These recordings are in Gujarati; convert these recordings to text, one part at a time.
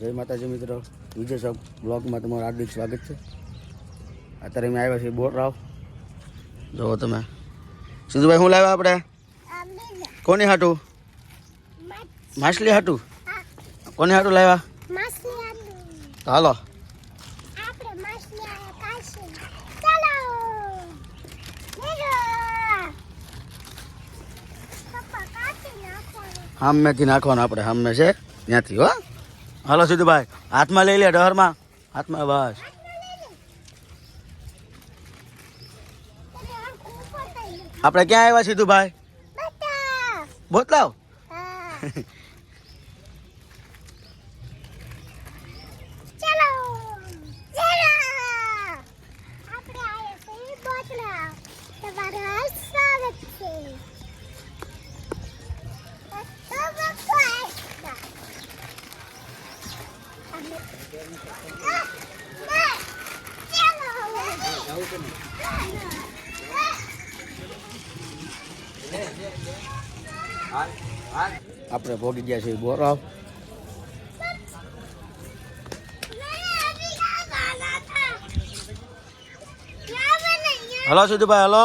જય માતાજી મિત્રો, વિજય શોપ બ્લોગમાં તમારું હાર્દિક સ્વાગત છે. અત્યારે અમે આવ્યા છીએ બોરરાવ. જો તમે સિંધુભાઈ શું લાવ્યા આપણે? કોની હાટું? માછલી હાટું. કોની હાટું લાવ્યા? તો હાલો. હામેથી નાખવાનું આપણે, હામે છે ત્યાંથી. હો હાલો સિદ્ધુભાઈ, હાથમાં લઈ લે, ડહરમાં હાથમાં. બસ આપણે ક્યાં આવ્યા સિદ્ધુભાઈ? બોતલાવ. આપણે ભોગી ગયા છીએ બોરાવ. Hello સિદ્ધુભાઈ, hello.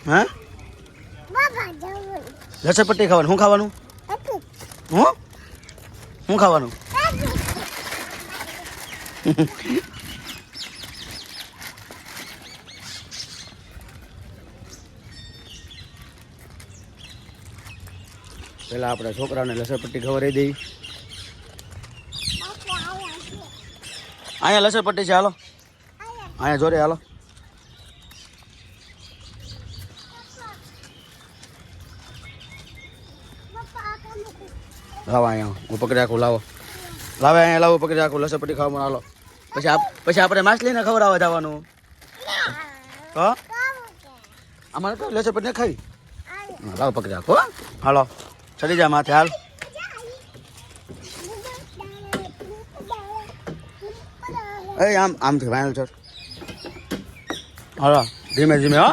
હા, લસણપટ્ટી ખાવાનું. શું ખાવાનું? શું ખાવાનું? પેલા આપણે છોકરાને લસણપટ્ટી ખવડાવી દઈ. અહીંયા લસણપટ્ટી છે, હાલો. અહીંયા જોડે હાલો. લાવો અહીંયા, હું પકડી રાખું. લાવો લાવે અહીંયા, લાવો પકડી રાખું. લસણપટ્ટી ખાવાનું હાલો. પછી આપણે માછલીને ખવડાવવા જવાનું. તો અમારે તો લસણપટ્ટી ને ખાવી. લાવો પકડી રાખો. હાલો ચડી જા માથે. હાલ એ આમથી વાયલ છે. હાલો ધીમે ધીમે. હો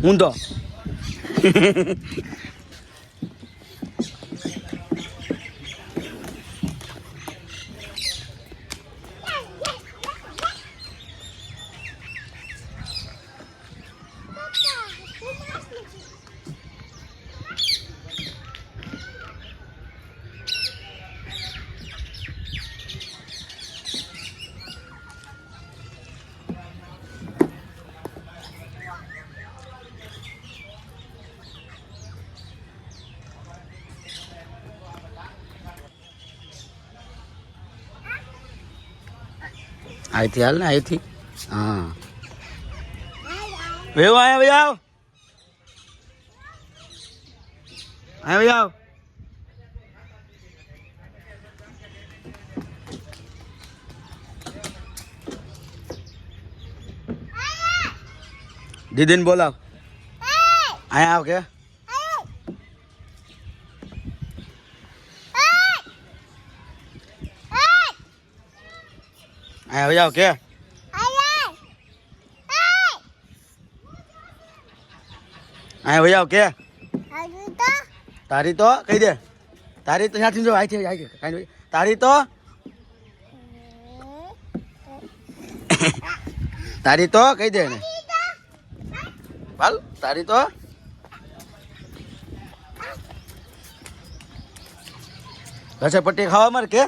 ઊંધો. અહીંથી હાલ ને, અહીંથી. હા વેવ આયા ભાઈ, આવ આયા ભાઈ, આવ. દીદીને બોલાવ. અહીંયા આવ કે. અહીંયા જાવ કે. અહીંયા જાવ કે. તારી તો કહી દે. તારી તો ત્યાંથી જો આઈ તારી તો તારી તો કહી દે ને. હાલ તારી તો લસણપટ્ટી ખાવા માર કે.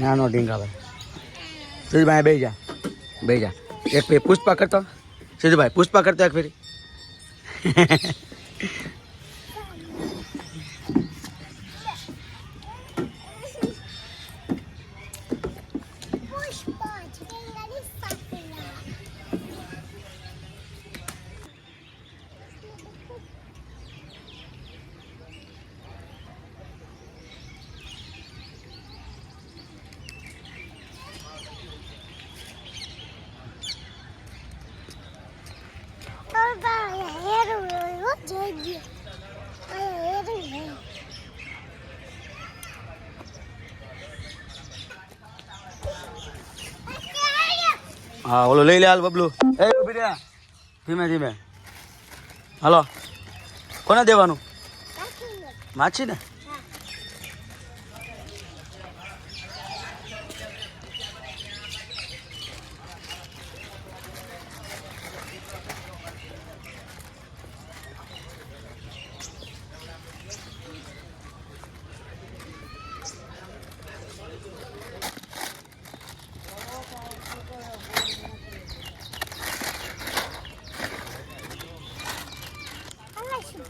નાનો ઢીંગા ભાઈ. સિદ્ધુભાઈ બે જા એક ફેરી પુષ્પા કરતો. સિદ્ધુભાઈ પુષ્પા કરતો એક ફેરી. હા ઓલો લઈ લે હાલ બબલું. એ ઉભી રહ્યા ધીમે ધીમે. હાલો કોને દેવાનું? માછી ને.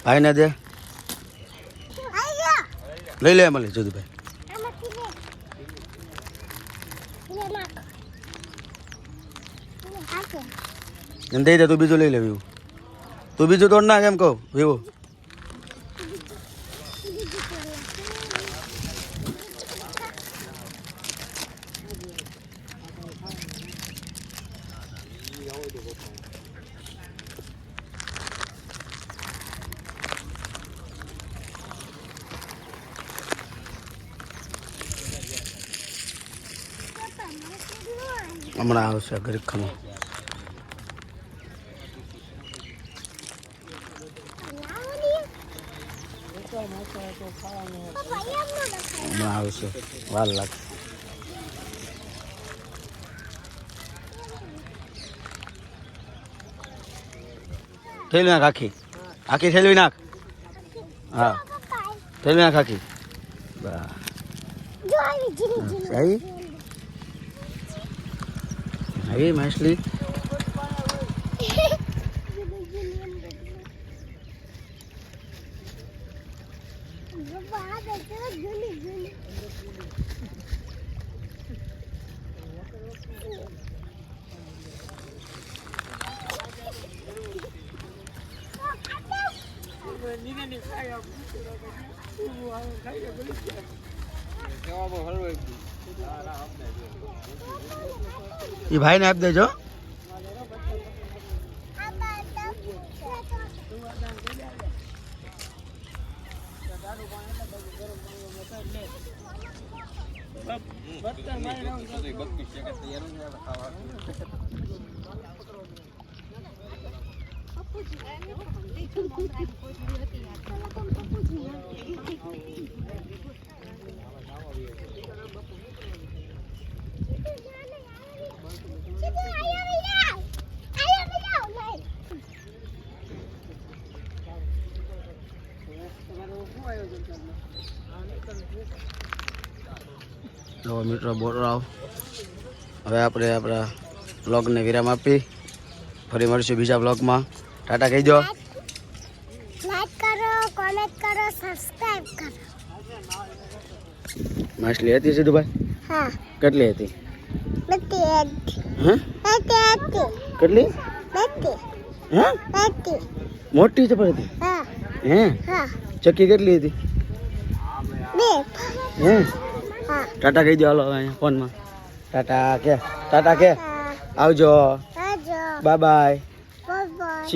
ભાઈ ને દે. લઈ લે મળી જુદુભાઈ. એમ દઈ દે. તું બીજું લઈ લે વિવું. તું બીજું તોડ નાખ એમ કહું વિવું. હમણાં આવશે ગરીબ ખાનો. હમણાં આવશે વાર લાગશે. ઠેલવી નાખ આખી ઠેલવી નાખ. હા ઠેલવી નાખ આખી. સહી આવી માછલી. એ ભાઈ ને આપી દેજો. તો મિત્રો બોરાવ હવે આપણે આપણા બ્લોગને વિરામ આપી ફરી મળીશું બીજા બ્લોગમાં. ટાટા કહી દો. લાઈક કરો, કોમેન્ટ કરો, સબસ્ક્રાઇબ કરો. માછલી હતી સિદ્ધુભાઈ? હા. કેટલી હતી? કેટલી? મોટી છે પણ હતી. હે ચક્કી કેટલી હતી? હે ટાટા કહી દો. હાલો અહીંયા ફોનમાં ટાટા કે આવજો. Bye bye.